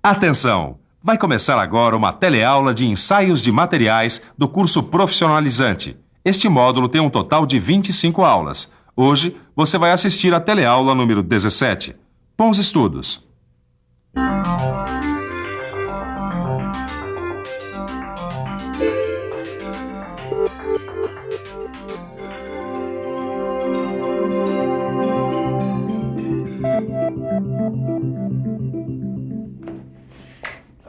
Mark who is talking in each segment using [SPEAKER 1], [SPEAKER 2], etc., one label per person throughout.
[SPEAKER 1] Atenção! Vai começar agora uma teleaula de ensaios de materiais do curso profissionalizante. Este módulo tem um total de 25 aulas. Hoje, você vai assistir a teleaula número 17. Bons estudos!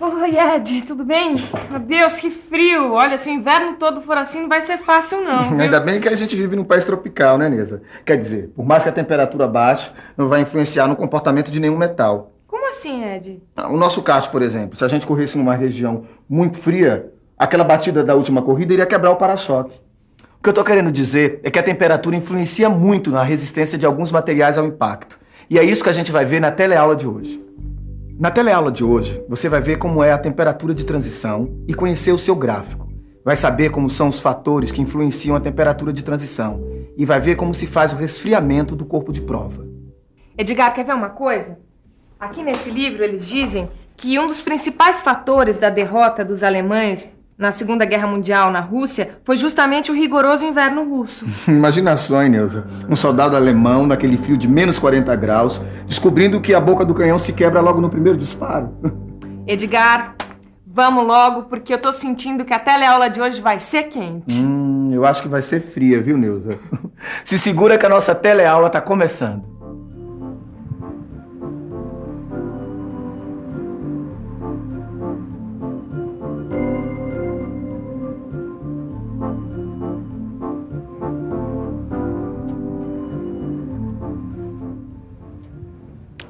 [SPEAKER 2] Oi, Ed, tudo bem? Meu Deus, que frio! Olha, se o inverno todo for assim, não vai ser fácil, não. Viu?
[SPEAKER 3] Ainda bem que a gente vive num país tropical, né, Neza? Quer dizer, por mais que a temperatura baixe, não vai influenciar no comportamento de nenhum metal.
[SPEAKER 2] Como assim, Ed?
[SPEAKER 3] O nosso kart, por exemplo, se a gente corresse numa região muito fria, aquela batida da última corrida iria quebrar o para-choque. O que eu tô querendo dizer é que a temperatura influencia muito na resistência de alguns materiais ao impacto. E é isso que a gente vai ver na teleaula de hoje. Na teleaula de hoje, você vai ver como é a temperatura de transição e conhecer o seu gráfico. Vai saber como são os fatores que influenciam a temperatura de transição e vai ver como se faz o resfriamento do corpo de prova.
[SPEAKER 2] Edgar, quer ver uma coisa? Aqui nesse livro eles dizem que um dos principais fatores da derrota dos alemães na Segunda Guerra Mundial na Rússia foi justamente o rigoroso inverno russo.
[SPEAKER 3] Imagina só, hein, Neuza? Um soldado alemão naquele frio de menos 40 graus, descobrindo que a boca do canhão se quebra logo no primeiro disparo.
[SPEAKER 2] Edgar, vamos logo, porque eu tô sentindo que a teleaula de hoje vai ser quente.
[SPEAKER 3] Eu acho que vai ser fria, viu, Neuza? Se segura que a nossa teleaula tá começando.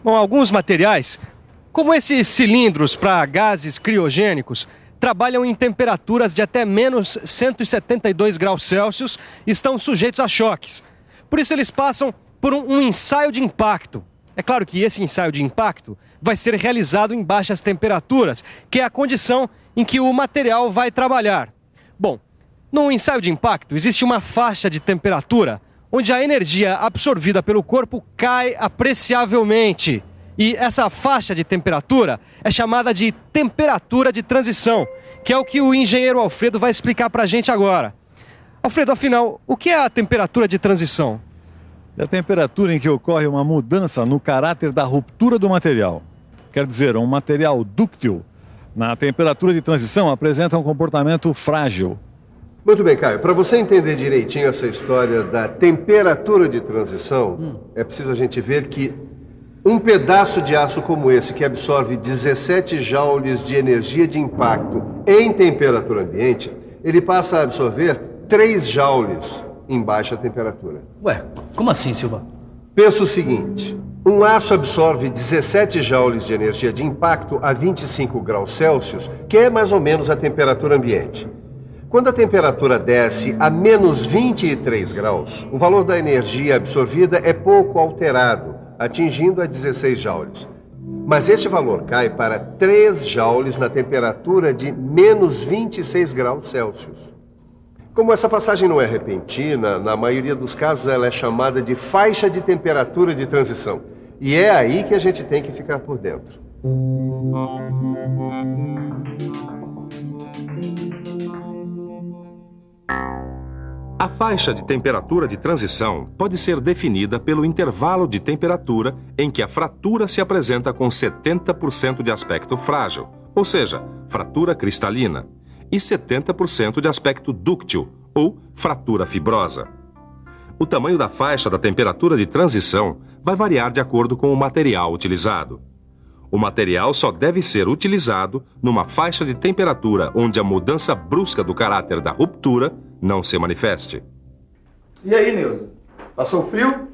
[SPEAKER 4] Bom, alguns materiais, como esses cilindros para gases criogênicos, trabalham em temperaturas de até menos 172 graus Celsius e estão sujeitos a choques. Por isso eles passam por um ensaio de impacto. É claro que esse ensaio de impacto vai ser realizado em baixas temperaturas, que é a condição em que o material vai trabalhar. Bom, no ensaio de impacto existe uma faixa de temperatura onde a energia absorvida pelo corpo cai apreciavelmente. E essa faixa de temperatura é chamada de temperatura de transição, que é o que o engenheiro Alfredo vai explicar para a gente agora. Alfredo, afinal, o que é a temperatura de transição?
[SPEAKER 5] É a temperatura em que ocorre uma mudança no caráter da ruptura do material. Quer dizer, um material dúctil, na temperatura de transição, apresenta um comportamento frágil.
[SPEAKER 6] Muito bem, Caio. Para você entender direitinho essa história da temperatura de transição, é preciso a gente ver que um pedaço de aço como esse, que absorve 17 joules de energia de impacto em temperatura ambiente, ele passa a absorver 3 joules em baixa temperatura.
[SPEAKER 7] Ué, como assim, Silva?
[SPEAKER 6] Pensa o seguinte, um aço absorve 17 joules de energia de impacto a 25 graus Celsius, que é mais ou menos a temperatura ambiente. Quando a temperatura desce a menos 23 graus, o valor da energia absorvida é pouco alterado, atingindo a 16 joules. Mas este valor cai para 3 joules na temperatura de menos 26 graus Celsius. Como essa passagem não é repentina, na maioria dos casos ela é chamada de faixa de temperatura de transição. E é aí que a gente tem que ficar por dentro.
[SPEAKER 1] A faixa de temperatura de transição pode ser definida pelo intervalo de temperatura em que a fratura se apresenta com 70% de aspecto frágil, ou seja, fratura cristalina, e 70% de aspecto dúctil, ou fratura fibrosa. O tamanho da faixa da temperatura de transição vai variar de acordo com o material utilizado. O material só deve ser utilizado numa faixa de temperatura onde a mudança brusca do caráter da ruptura não se manifeste.
[SPEAKER 3] E aí, Neuza? Passou frio?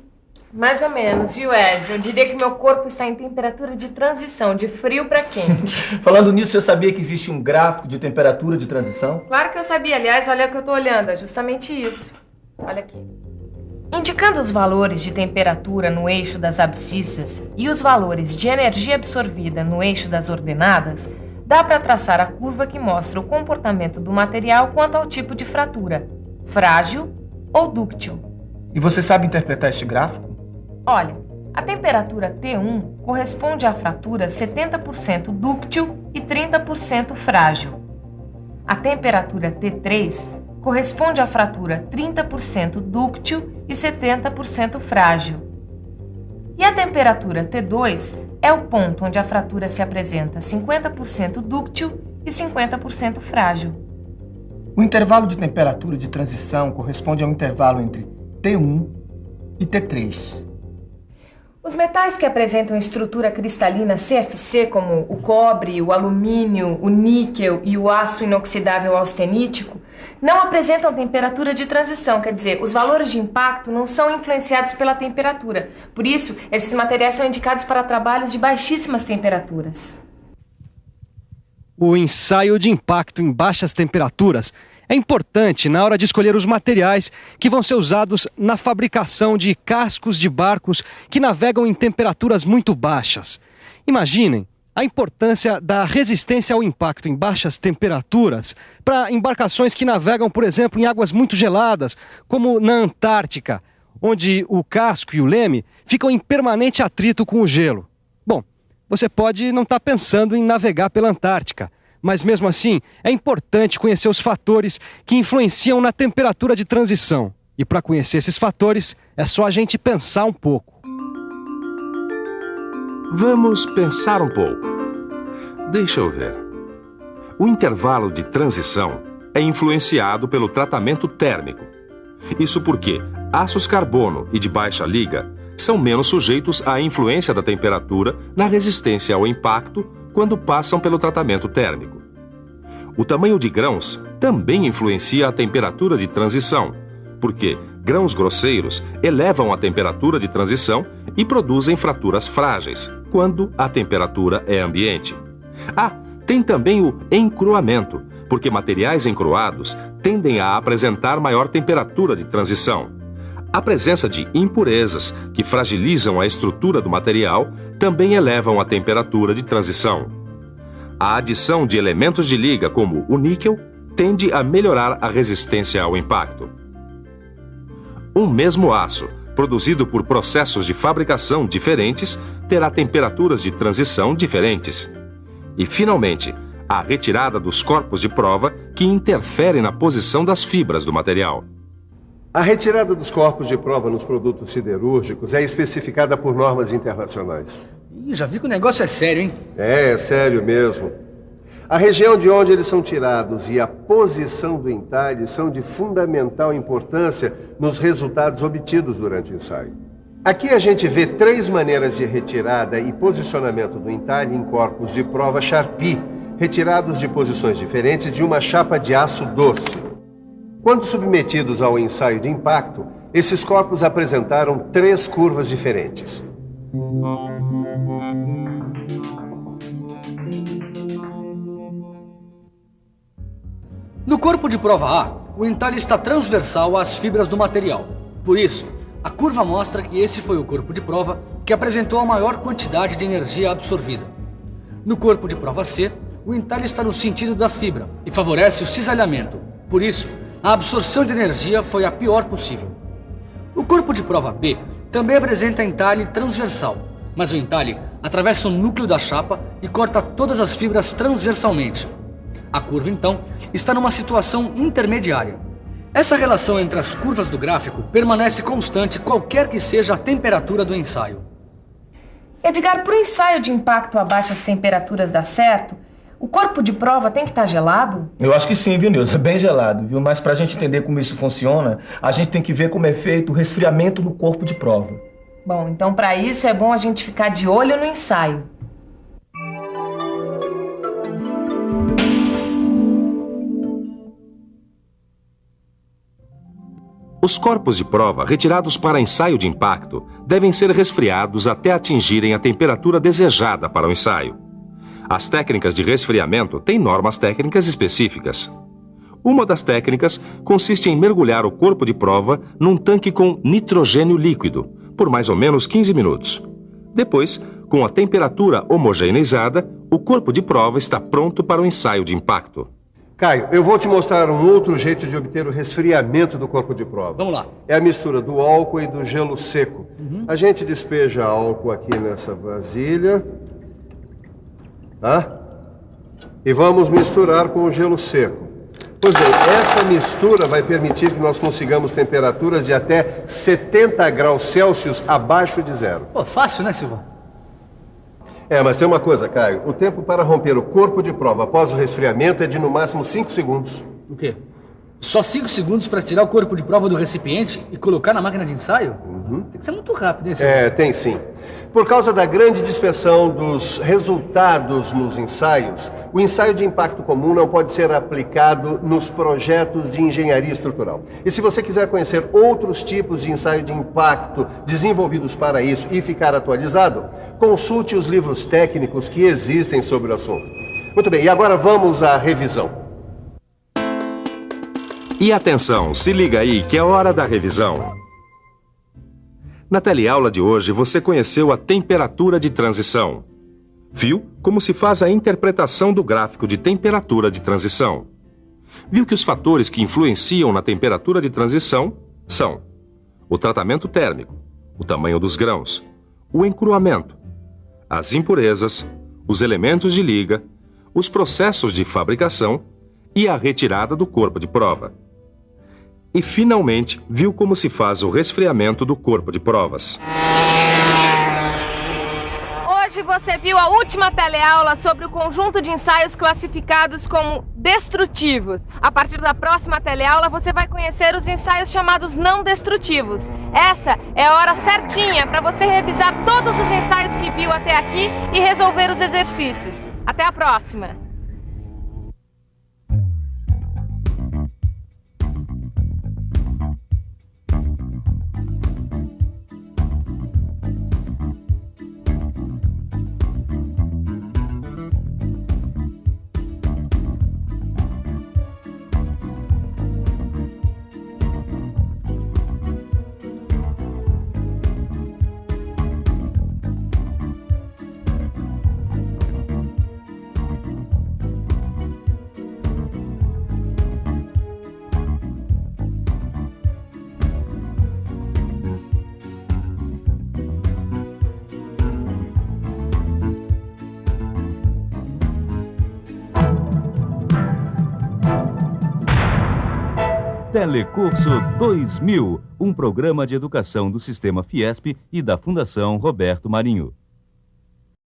[SPEAKER 2] Mais ou menos, viu, Ed? Eu diria que meu corpo está em temperatura de transição, de frio para quente.
[SPEAKER 3] Falando nisso, você sabia que existe um gráfico de temperatura de transição?
[SPEAKER 2] Claro que eu sabia. Aliás, olha o que eu tô olhando. É justamente isso. Olha aqui. Indicando os valores de temperatura no eixo das abscissas e os valores de energia absorvida no eixo das ordenadas, dá para traçar a curva que mostra o comportamento do material quanto ao tipo de fratura, frágil ou dúctil.
[SPEAKER 3] E você sabe interpretar este gráfico?
[SPEAKER 2] Olha, A temperatura T1 corresponde à fratura 70% dúctil e 30% frágil. A temperatura T3 corresponde à fratura 30% dúctil e 70% frágil. E a temperatura T2 é o ponto onde a fratura se apresenta 50% dúctil e 50% frágil.
[SPEAKER 3] O intervalo de temperatura de transição corresponde ao intervalo entre T1 e T3.
[SPEAKER 2] Os metais que apresentam estrutura cristalina CFC, como o cobre, o alumínio, o níquel e o aço inoxidável austenítico, não apresentam temperatura de transição, quer dizer, os valores de impacto não são influenciados pela temperatura. Por isso, esses materiais são indicados para trabalhos de baixíssimas temperaturas.
[SPEAKER 4] O ensaio de impacto em baixas temperaturas é importante na hora de escolher os materiais que vão ser usados na fabricação de cascos de barcos que navegam em temperaturas muito baixas. Imaginem a importância da resistência ao impacto em baixas temperaturas para embarcações que navegam, por exemplo, em águas muito geladas, como na Antártica, onde o casco e o leme ficam em permanente atrito com o gelo. Bom, você pode não estar pensando em navegar pela Antártica, mas mesmo assim é importante conhecer os fatores que influenciam na temperatura de transição. E para conhecer esses fatores, é só a gente pensar um pouco.
[SPEAKER 1] Vamos pensar um pouco. Deixa eu ver. O intervalo de transição é influenciado pelo tratamento térmico. Isso porque aços carbono e de baixa liga são menos sujeitos à influência da temperatura na resistência ao impacto quando passam pelo tratamento térmico. O tamanho de grãos também influencia a temperatura de transição, porque grãos grosseiros elevam a temperatura de transição e produzem fraturas frágeis, quando a temperatura é ambiente. Tem também o encruamento, porque materiais encruados tendem a apresentar maior temperatura de transição. A presença de impurezas, que fragilizam a estrutura do material, também elevam a temperatura de transição. A adição de elementos de liga, como o níquel, tende a melhorar a resistência ao impacto. Um mesmo aço, produzido por processos de fabricação diferentes, terá temperaturas de transição diferentes. E, finalmente, a retirada dos corpos de prova que interferem na posição das fibras do material.
[SPEAKER 6] A retirada dos corpos de prova nos produtos siderúrgicos é especificada por normas internacionais.
[SPEAKER 7] Já vi que o negócio é sério, hein?
[SPEAKER 6] É sério mesmo. A região de onde eles são tirados e a posição do entalhe são de fundamental importância nos resultados obtidos durante o ensaio. Aqui a gente vê 3 maneiras de retirada e posicionamento do entalhe em corpos de prova Sharpie, retirados de posições diferentes de uma chapa de aço doce. Quando submetidos ao ensaio de impacto, esses corpos apresentaram 3 curvas diferentes.
[SPEAKER 7] No corpo de prova A, o entalhe está transversal às fibras do material. Por isso, a curva mostra que esse foi o corpo de prova que apresentou a maior quantidade de energia absorvida. No corpo de prova C, o entalhe está no sentido da fibra e favorece o cisalhamento. Por isso, a absorção de energia foi a pior possível. O corpo de prova B também apresenta entalhe transversal, mas o entalhe atravessa o núcleo da chapa e corta todas as fibras transversalmente. A curva, então, está numa situação intermediária. Essa relação entre as curvas do gráfico permanece constante qualquer que seja a temperatura do ensaio.
[SPEAKER 2] Edgar, para o ensaio de impacto a baixas temperaturas dar certo, o corpo de prova tem que estar gelado?
[SPEAKER 3] Eu acho que sim, viu, Nilson? É bem gelado, viu? Mas pra gente entender como isso funciona, a gente tem que ver como é feito o resfriamento no corpo de prova.
[SPEAKER 2] Bom, então para isso é bom a gente ficar de olho no ensaio.
[SPEAKER 1] Os corpos de prova retirados para ensaio de impacto devem ser resfriados até atingirem a temperatura desejada para o ensaio. As técnicas de resfriamento têm normas técnicas específicas. Uma das técnicas consiste em mergulhar o corpo de prova num tanque com nitrogênio líquido, por mais ou menos 15 minutos. Depois, com a temperatura homogeneizada, o corpo de prova está pronto para o ensaio de impacto.
[SPEAKER 6] Caio, eu vou te mostrar um outro jeito de obter o resfriamento do corpo de prova.
[SPEAKER 7] Vamos lá.
[SPEAKER 6] É a mistura do álcool e do gelo seco. A gente despeja álcool aqui nessa vasilha. Tá? E vamos misturar com o gelo seco. Pois bem, essa mistura vai permitir que nós consigamos temperaturas de até 70 graus Celsius abaixo de zero.
[SPEAKER 7] Pô, fácil, né, Silvão?
[SPEAKER 6] Mas tem uma coisa, Caio. O tempo para romper o corpo de prova após o resfriamento é de no máximo 5 segundos.
[SPEAKER 7] O quê? Só 5 segundos para tirar o corpo de prova do recipiente e colocar na máquina de ensaio? Tem que ser muito rápido, hein, Silvão?
[SPEAKER 6] Tem sim. Por causa da grande dispersão dos resultados nos ensaios, o ensaio de impacto comum não pode ser aplicado nos projetos de engenharia estrutural. E se você quiser conhecer outros tipos de ensaio de impacto desenvolvidos para isso e ficar atualizado, consulte os livros técnicos que existem sobre o assunto. Muito bem, e agora vamos à revisão.
[SPEAKER 1] E atenção, se liga aí que é hora da revisão. Na teleaula de hoje você conheceu a temperatura de transição. Viu como se faz a interpretação do gráfico de temperatura de transição. Viu que os fatores que influenciam na temperatura de transição são o tratamento térmico, o tamanho dos grãos, o encruamento, as impurezas, os elementos de liga, os processos de fabricação e a retirada do corpo de prova. E, finalmente, viu como se faz o resfriamento do corpo de provas.
[SPEAKER 2] Hoje você viu a última teleaula sobre o conjunto de ensaios classificados como destrutivos. A partir da próxima teleaula você vai conhecer os ensaios chamados não destrutivos. Essa é a hora certinha para você revisar todos os ensaios que viu até aqui e resolver os exercícios. Até a próxima!
[SPEAKER 8] Telecurso 2000, um programa de educação do Sistema Fiesp e da Fundação Roberto Marinho.